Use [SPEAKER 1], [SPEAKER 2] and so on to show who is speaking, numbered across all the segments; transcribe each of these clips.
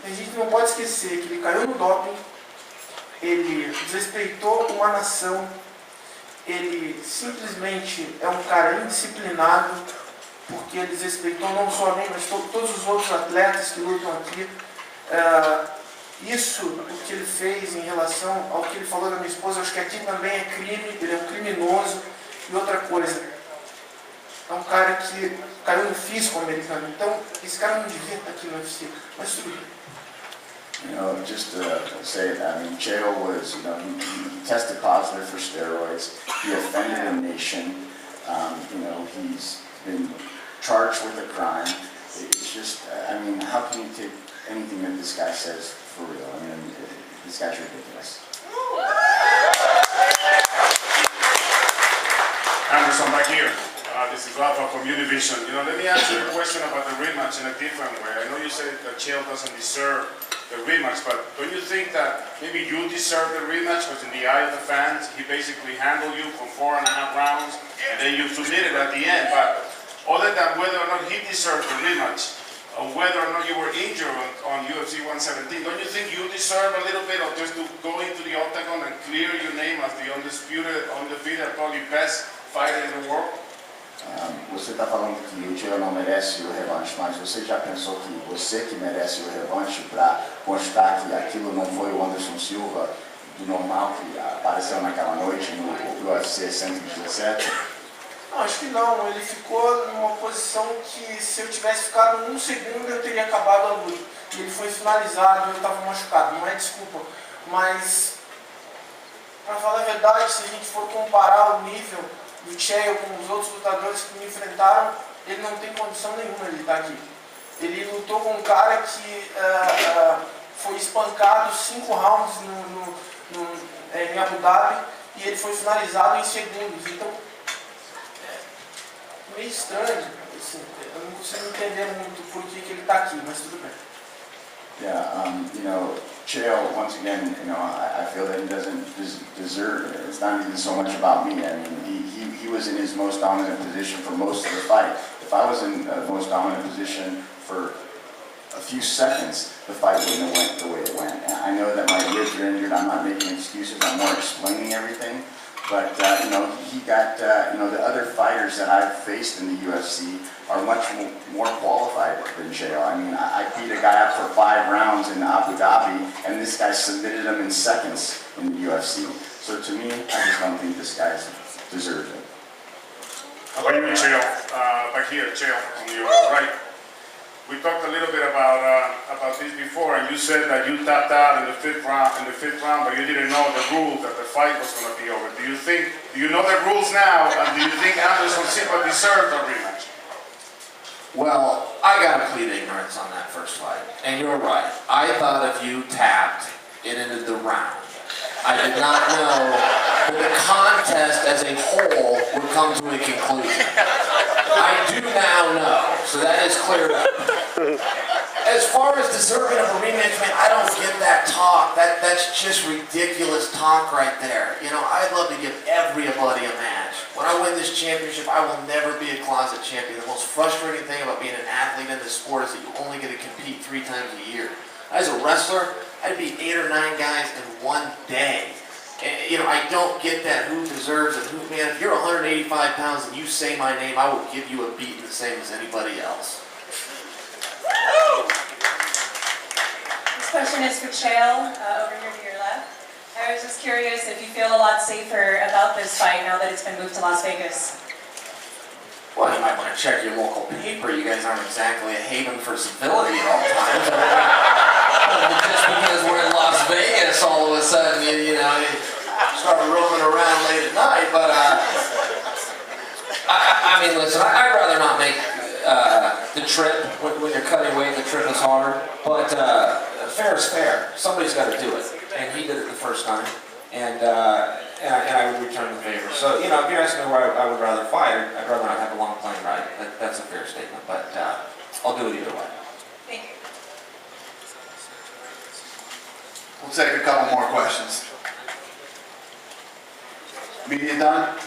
[SPEAKER 1] A gente não pode esquecer que ele caiu no doping, ele desrespeitou uma nação, ele simplesmente é um cara indisciplinado, porque ele desrespeitou não só a mim, mas todos os outros atletas que lutam aqui. Isso, o que ele fez em relação ao que ele falou da minha esposa, eu acho que aqui também é crime, ele é um criminoso. E outra coisa, é um cara que caiu no físico americano, então esse cara não devia estar aqui no UFC, mas tudo bem.
[SPEAKER 2] You know, just to say that, I mean, Chael was, you know, he tested positive for steroids. He offended a nation. You know, he's been charged with a crime. It's just, I mean, how can you take anything that this guy says for real? I mean, this guy's ridiculous.
[SPEAKER 3] Anderson, back here. This is Rafa from Univision. You know, let me ask you a question about the rematch in a different way. I know you said that Chael doesn't deserve the rematch, but don't you think that maybe you deserve the rematch because in the eye of the fans, he basically handled you for 4.5 rounds and then you submitted at the end. But other than whether or not he deserved the rematch, or whether or not you were injured on UFC 117, don't you think you deserve a little bit of just to go into the octagon and clear your name as the undisputed, undefeated, probably best fighter in the world?
[SPEAKER 2] Você está falando que o Chael não merece o revanche, mas você já pensou que você que merece o revanche para constar que aquilo não foi o Anderson Silva do normal que apareceu naquela noite no UFC 117?
[SPEAKER 1] Não, acho que não. Ele ficou numa posição que se eu tivesse ficado 1 segundo eu teria acabado a luta. E ele foi finalizado, eu estava machucado, não é desculpa. Mas, para falar a verdade, se a gente for comparar o nível do Chael com os outros lutadores que me enfrentaram, ele não tem condição nenhuma de estar aqui. Ele lutou com um cara que foi espancado 5 rounds em Abu Dhabi e ele foi finalizado em segundos. Então, meio estranho, assim, eu não consigo entender muito por que ele está aqui, mas tudo bem.
[SPEAKER 2] Yeah, you know, Chael, once again, you know, I feel that he doesn't deserve it. It's not even so much about me. I mean, he was in his most dominant position for most of the fight. If I was in the most dominant position for a few seconds, the fight wouldn't have went the way it went. And I know that my ribs are injured. I'm not making excuses. I'm more explaining everything. But, you know, he got, you know, the other fighters that I've faced in the UFC are much more qualified than Chael. I mean, I beat a guy up for 5 rounds in Abu Dhabi, and this guy submitted him in seconds in the UFC. So to me, I just don't think this guy deserves it.
[SPEAKER 3] How about you, Chael? Back here, Chael, on your right. We talked a little bit about this before, and you said that you tapped out in the fifth round, but you didn't know the rules that the fight was going to be over. Do you know the rules now, and do you think Anderson Silva deserved a rematch?
[SPEAKER 4] Well, I got to plead ignorance on that first fight, and you're right. I thought if you tapped, it ended the round. I did not know that the contest as a whole would come to a conclusion. I do now know, so that is cleared up. As far as deserving of a rematch, man, I don't get that talk. That's just ridiculous talk right there. You know, I'd love to give everybody a match. When I win this championship, I will never be a closet champion. The most frustrating thing about being an athlete in this sport is that you only get to compete 3 times a year. As a wrestler, I'd beat 8 or 9 guys in one day. And, you know, I don't get that who deserves it. Man, if you're 185 pounds and you say my name, I will give you a beating the same as anybody else.
[SPEAKER 5] This question is for Chael, over here to your left. I was just curious if you feel a lot safer about this fight now that it's been moved to Las Vegas.
[SPEAKER 4] Well, you might want to check your local paper. You guys aren't exactly a haven for civility at all times. Just because we're in Las Vegas, all of a sudden, you know, you start roaming around late at night. But I mean, listen, I'd rather not make the trip when you're cutting weight. The trip is hard, but fair is fair. Somebody's got to do it, and he did it the first time, and I would return the favor. So, you know, if you're asking me where I would rather fight, I'd rather not have a long plane ride. That's a fair statement, but I'll do it either way.
[SPEAKER 5] Thank you.
[SPEAKER 6] We'll take a couple more questions. Media done?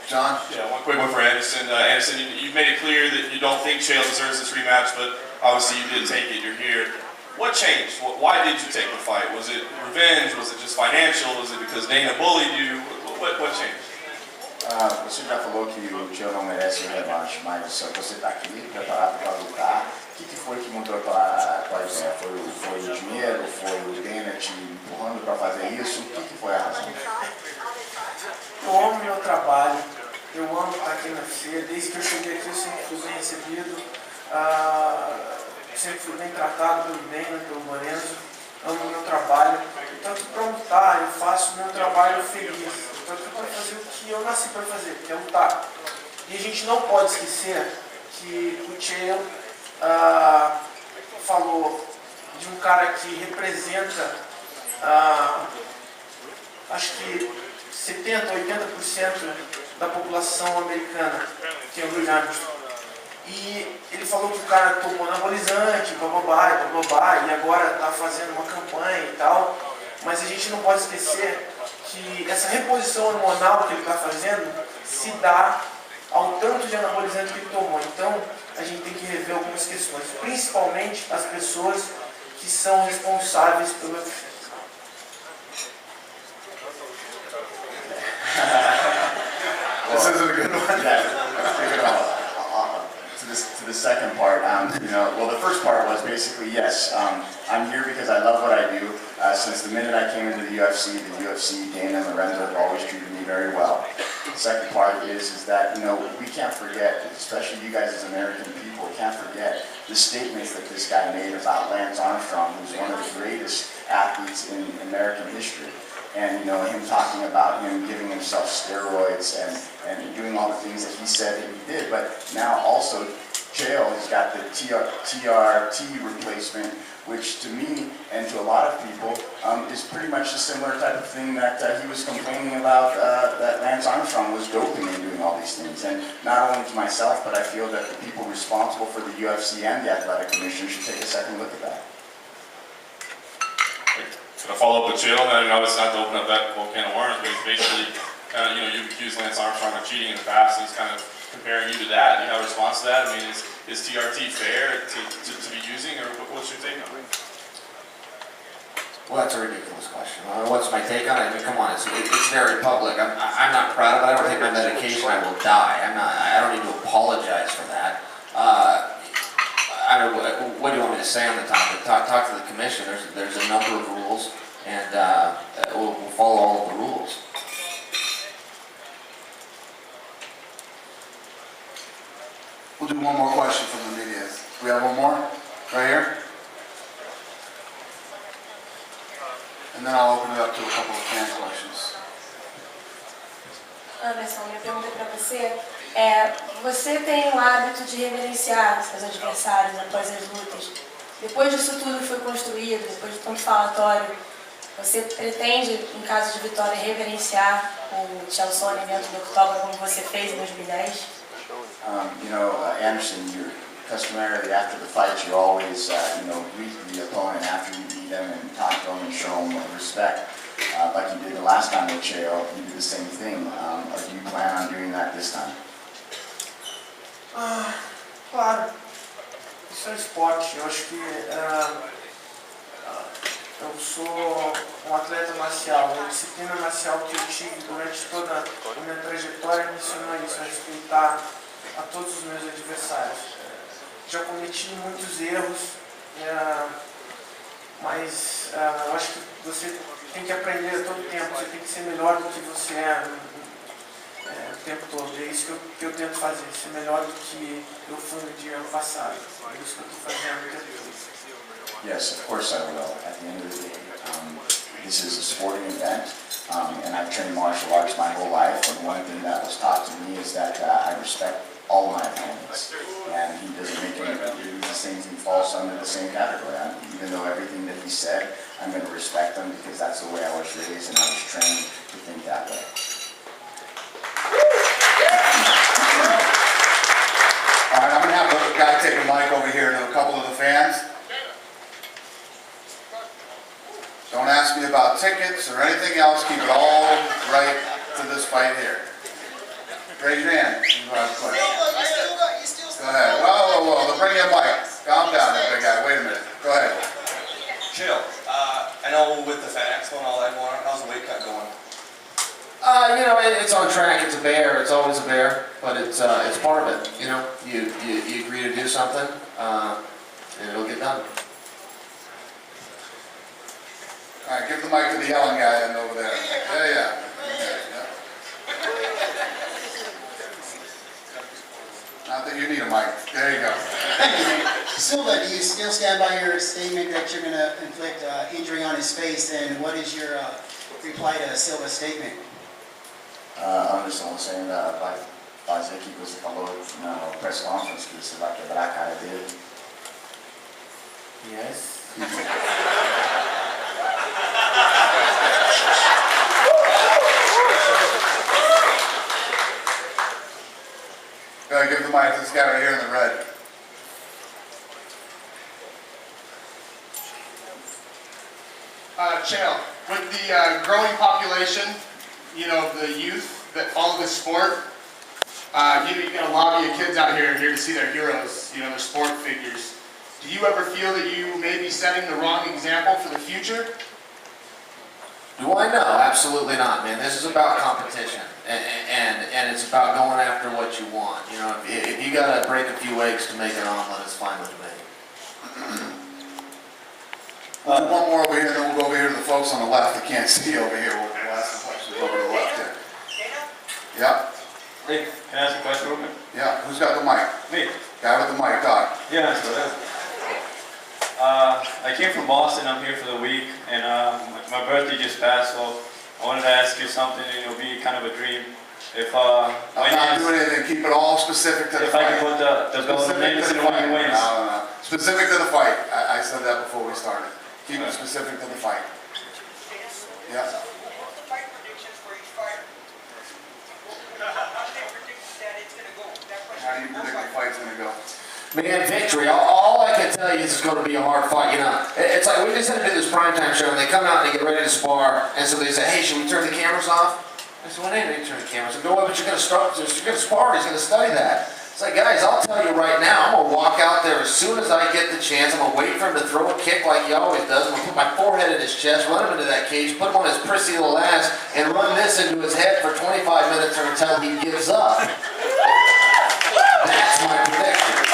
[SPEAKER 6] John?
[SPEAKER 7] Yeah, one quick one for Anderson. Anderson, you've made it clear that you don't think Chael deserves this rematch, but obviously you did take it. You're here. What changed? Why did you take the fight? Was it revenge? Was it just financial? Was it because Dana bullied you? What changed?
[SPEAKER 2] Você já falou que o Chael não merece o revanche, mas você está aqui preparado para lutar. O que foi que mudou a tua ideia? Foi o dinheiro? Foi o Dana te empurrando para fazer isso? O que foi a razão?
[SPEAKER 1] Eu amo meu trabalho, eu amo estar aqui na UFC. Desde que eu cheguei aqui eu sempre fui bem recebido, sempre fui bem tratado pelo Dana, pelo Lorenzo. Amo meu trabalho, tanto para lutar, eu faço meu trabalho feliz. Então eu quero fazer o que eu nasci para fazer, que é lutar. E a gente não pode esquecer que o Chael falou de um cara que representa, acho que 70%, 80% da população americana, que é o Louis Armstrong. E ele falou que o cara tomou anabolizante, bababá, e agora está fazendo uma campanha e tal. Mas a gente não pode esquecer que essa reposição hormonal que ele está fazendo se dá ao tanto de anabolizante que ele tomou. Então, a gente tem que rever algumas questões, principalmente as pessoas que são responsáveis pelo efeito.
[SPEAKER 6] This isn't a good one.
[SPEAKER 2] To the second part, well, the first part was basically, yes, I'm here because I love what I do. Since the minute I came into the UFC, Dana and Lorenzo have always treated me very well. The second part is that, we can't forget, especially you guys as American people, can't forget the statements that this guy made about Lance Armstrong, who's one of the greatest athletes in American history. And him talking about him giving himself steroids and doing all the things that he said that he did. But now also, Chael has got the TRT replacement, which to me and to a lot of people is pretty much a similar type of thing that he was complaining about, that Lance Armstrong was doping and doing all these things. And not only to myself, but I feel that the people responsible for the UFC and the Athletic Commission should take a second look at that.
[SPEAKER 7] To follow up with Chael, and I know it's not to open up that whole can of worms, but it's basically, you've accused Lance Armstrong of cheating in the past, and he's kind of comparing you to that. Do you have a response to that? I mean, is TRT fair to be using, or what's your take on it?
[SPEAKER 4] Well, that's a ridiculous question. What's my take on it? I mean, come on, it's very public. I'm not proud of it. I don't take my medication, I will die. I don't need to apologize for that. What do you want me to say on the topic? Talk to the commission. There's a number of rules, and we'll follow all of the rules.
[SPEAKER 6] We'll do one more question from the media. We have one more? Right here? And then I'll open it up to a couple of fan questions.
[SPEAKER 8] Anderson, minha pergunta para você você tem o hábito de reverenciar seus adversários após as lutas. Depois disso tudo que foi construído, depois de tanto falatório, você pretende, em caso de vitória, reverenciar o Chael Sonnen dentro do octógono como você fez em 2010?
[SPEAKER 2] Anderson, customarily after the fight, you always, greet the opponent after you beat them and talk to them and show them respect. Like you did the last time with Chael, you did the same thing. Do you plan on doing that this time?
[SPEAKER 1] Claro, isso é esporte. Eu acho que eu sou um atleta marcial. A disciplina marcial que eu tive durante toda a minha trajetória me ensinou isso, a respeitar a todos os meus adversários. Já cometi muitos erros, mas eu acho que você tem que aprender a todo tempo, você tem que ser melhor do que você é o tempo todo. É isso que eu tento fazer, ser melhor do que eu fui no dia passado. É isso que eu estou fazendo o tempo todo.
[SPEAKER 2] Yes, of course I will. At the end of the day, this is a sporting event, and I've trained martial arts my whole life, and one thing that was taught to me is that I respect all my opponents, and he doesn't make any things he falls under the same category. Even though everything that he said, I'm going to respect him because that's the way I was raised and I was trained to think that way.
[SPEAKER 6] All right, I'm going to have the guy take the mic over here to a couple of the fans. Don't ask me about tickets or anything else. Keep it all right to this fight here. Raise your hand. You have a question. Go ahead. Whoa. They'll bring you a mic. Calm down there, big guy. Wait a minute. Go ahead.
[SPEAKER 9] Chael, I know with the Fan Expo and all that going on, how's the weight cut going?
[SPEAKER 4] You know, it's on track. It's a bear. It's always a bear, but it's part of it. You know, you agree to do something, and it'll get done.
[SPEAKER 6] All right, give the mic to the yelling guy in over there. Yeah. Not that you need a mic. There you go.
[SPEAKER 10] Thank you, man. Silva, do you still stand by your statement that you're going to inflict injury on his face? And what is your reply to Silva's statement?
[SPEAKER 2] Anderson was saying that faz aqui que você falou na press conference que você vai quebrar a cara dele.
[SPEAKER 1] Yes.
[SPEAKER 6] Go ahead, give the mic to this guy right here in the red.
[SPEAKER 11] Chael, with the growing population, you know, the youth that follow the sport, you got a lot of you kids out here to see their heroes, you know, their sport figures. Do you ever feel that you may be setting the wrong example for the future?
[SPEAKER 4] Do I know? Absolutely not, man. This is about competition, and it's about going after what you want. You know, if you gotta break a few eggs to make an omelet, it's fine with me.
[SPEAKER 6] We'll do one more over here, then we'll go over here to the folks on the left that can't see over here. We'll ask some questions over to the left here. Yeah?
[SPEAKER 12] Hey, can I ask a question real quick?
[SPEAKER 6] Yeah, who's got the mic?
[SPEAKER 12] Me.
[SPEAKER 6] Guy with the mic, Doc.
[SPEAKER 12] Yeah, so I came from Boston. I'm here for the week, and my birthday just passed, so I wanted to ask you something. It'll be kind of a dream. If
[SPEAKER 6] I'm not doing anything. Keep it all specific to the fight.
[SPEAKER 12] If I can put the golden names in one wins.
[SPEAKER 6] No. Specific to the fight. I said that before we started. Keep it specific to the fight. Yeah.
[SPEAKER 13] What's the fight predictions for each fighter? How do they predict that it's going to go?
[SPEAKER 6] How do you predict the fight's going to go?
[SPEAKER 4] Man, victory. All I can tell you is it's going to be a hard fight. You know, it's like we just had to do this primetime show, and they come out and they get ready to spar, and so they say, "Hey, should we turn the cameras off?" I said, "Well, they didn't turn the cameras." I go, "Well, but you're going to start. You're going to spar. He's going to study that." It's like, guys, I'll tell you right now, I'm going to walk out there as soon as I get the chance. I'm going to wait for him to throw a kick like he always does. I'm going to put my forehead in his chest, run him into that cage, put him on his prissy little ass, and run this into his head for 25 minutes or until he gives up. That's my prediction.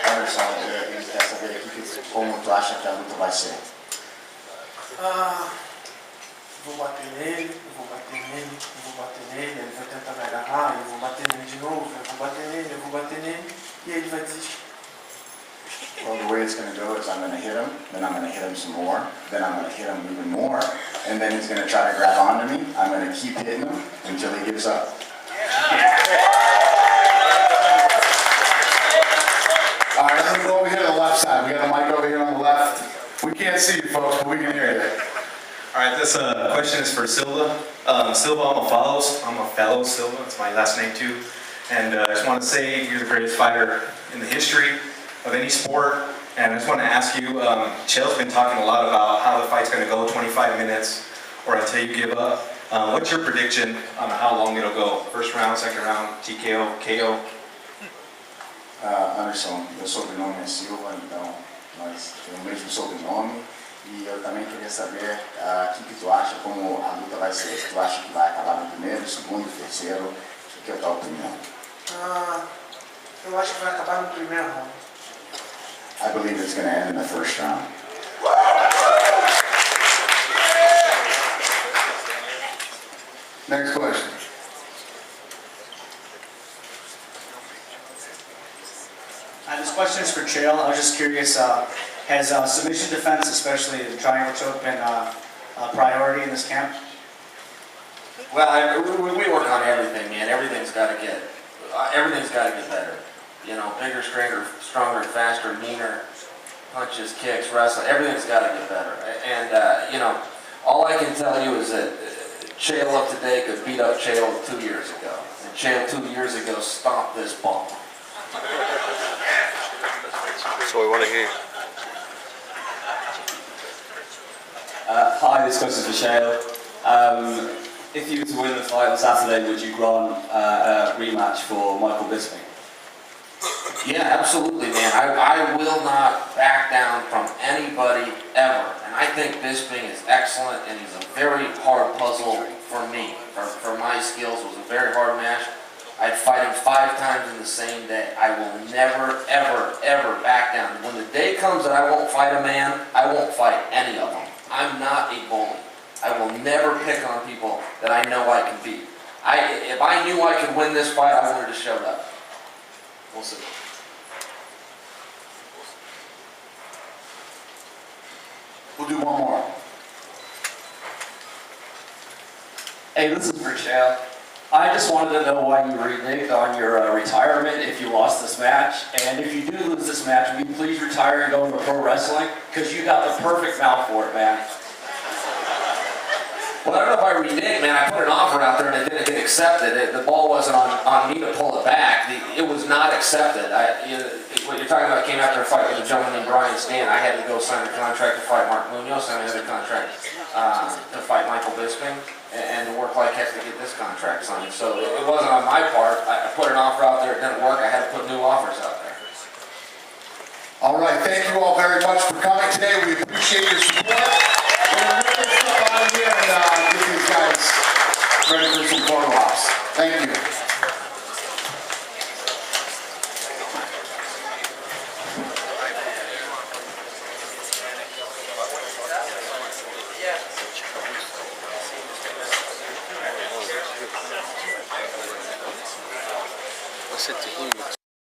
[SPEAKER 2] Anderson, ele quer saber aqui como tu acha que a luta vai ser.
[SPEAKER 1] Vou bater nele, eu vou bater nele, eu vou bater nele, ele vai tentar me agarrar, eu vou bater nele de novo, eu vou bater nele, eu vou bater nele, e aí ele vai desistir.
[SPEAKER 2] Well, the way it's going to go is I'm going to hit him, then I'm going to hit him some more, then I'm going to hit him even more, and then he's going to try to grab onto me. I'm going to keep hitting him until he gives up.
[SPEAKER 6] All right, let me go over here to the left side. We got a mic over here on the left. We can't see you folks, but we can hear you.
[SPEAKER 9] All right, this question is for Silva. Silva, I'm a fellow Silva. It's my last name too. And I just want to say you're the greatest fighter in the history of any sport. And I just want to ask you, Chael's been talking a lot about how the fight's going to go, 25 minutes or until you give up. What's your prediction on how long it'll go? First round, second round, TKO, KO?
[SPEAKER 2] Anderson, meu sobrenome é Silva, então nós temos o mesmo sobrenome. E eu também queria saber o que tu acha, como a luta vai ser. Se tu acha que vai acabar no primeiro, segundo, terceiro, o que é a tua opinião?
[SPEAKER 1] Eu acho que vai acabar no primeiro round.
[SPEAKER 2] I believe it's going to end in the first round.
[SPEAKER 6] Next question.
[SPEAKER 10] This question is for Chael. I was just curious, has submission defense, especially the triangle choke, been a priority in this camp?
[SPEAKER 4] Well, we work on everything, man. Everything's got to get better. You know, bigger, stronger, faster, meaner, punches, kicks, wrestling. Everything's got to get better. And you know, all I can tell you is that Chael of today could beat up Chael 2 years ago, and Chael 2 years ago stomped this ball.
[SPEAKER 9] That's what we want to hear.
[SPEAKER 14] Hi, this question is for Chael. If you were to win the fight on Saturday, would you grant a rematch for Michael Bisping?
[SPEAKER 4] Yeah, absolutely, man. man. I will not back down from anybody ever. And I think Bisping is excellent, and he's a very hard puzzle for me. For my skills, it was a very hard match. I'd fight him 5 times in the same day. I will never, ever, ever back down. When the day comes that I won't fight a man, I won't fight any of them. I'm not a bully. I will never pick on people that I know I can beat. If I knew I could win this fight, I would have just showed up. We'll see.
[SPEAKER 6] We'll do one more.
[SPEAKER 15] Hey, this is for Chael. I just wanted to know why you reneged on your retirement if you lost this match. And if you do lose this match, will you please retire and go into pro wrestling? Because you got the perfect mouth for it, man.
[SPEAKER 4] Well, I don't know if I reneged, man. I put an offer out there and it didn't get accepted. The ball wasn't on me to pull it back. It was not accepted. What you're talking about came after a fight with a gentleman named Brian Stan. I had to go sign a contract to fight Mark Munoz, sign another contract to fight Michael Bisping, and to work like heck to get this contract signed. So it wasn't on my part. I put an offer out there, it didn't work. I had to put new offers out there.
[SPEAKER 6] All right, thank you all very much for coming today. We appreciate your support. We're going to rip this stuff out of here and get these guys ready for some photo ops. Thank you.
[SPEAKER 16] Você